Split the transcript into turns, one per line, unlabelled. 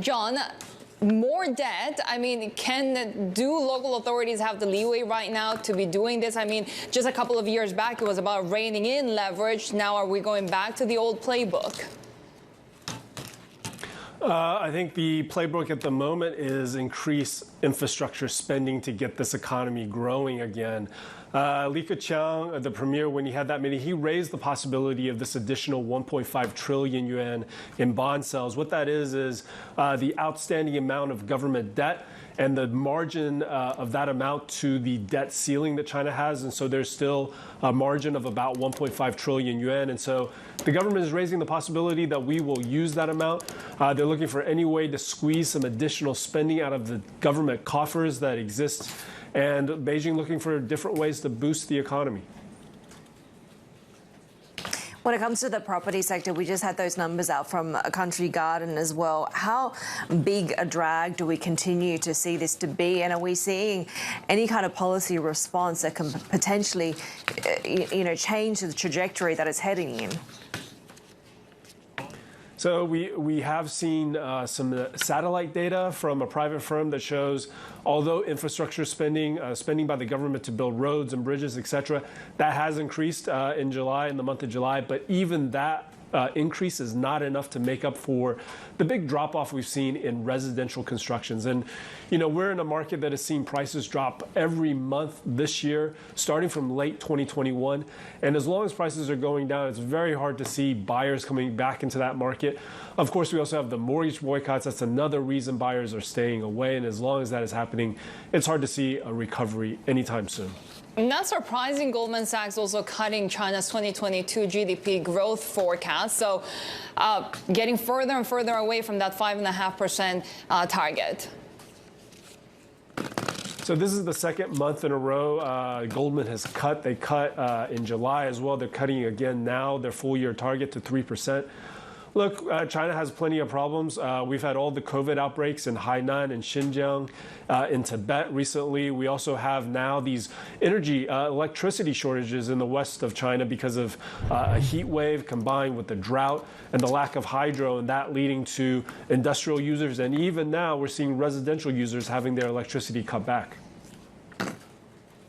John, more debt. I mean, do local authorities have the leeway right now to be doing this? I mean, just a couple of years back, it was about reining in leverage. Now, are we going back to the old playbook?
I think the playbook at the moment is increase infrastructure spending to get this economy growing again. Li Keqiang, the premier, when he had that meeting, he raised the possibility of this additional 1.5 trillion yuan in bond sales. What that is the outstanding amount of government debt and the margin of that amount to the debt ceiling that China has. And so there's still a margin of about 1.5 trillion yuan. And so the government is raising the possibility that we will use that amount. They're looking for any way to squeeze some additional spending out of the government coffers that exist. And Beijing looking for different ways to boost the economy.
When it comes to the property sector, we just had those numbers out from Country Garden as well. How big a drag do we continue to see this to be? And are we seeing any kind of policy response that can potentially, change the trajectory that it's heading in?
So we have seen some satellite data from a private firm that shows, although infrastructure spending by the government to build roads and bridges, et cetera, that has increased in the month of July. But even that increase is not enough to make up for the big drop-off we've seen in residential constructions. And, we're in a market that has seen prices drop every month this year, starting from late 2021. And as long as prices are going down, it's very hard to see buyers coming back into that market. Of course, we also have the mortgage boycotts. That's another reason buyers are staying away. And as long as that is happening, it's hard to see a recovery anytime soon.
Not surprising, Goldman Sachs also cutting China's 2022 GDP growth forecast. So getting further and further away from that 5.5% target.
So this is the second month in a row Goldman has cut. They cut in July as well. They're cutting again now their full year target to 3%. Look, China has plenty of problems. We've had all the COVID outbreaks in Hainan and Xinjiang, in Tibet recently. We also have now these electricity shortages in the west of China because of a heat wave combined with the drought and the lack of hydro, and that leading to industrial users. And even now, we're seeing residential users having their electricity cut back.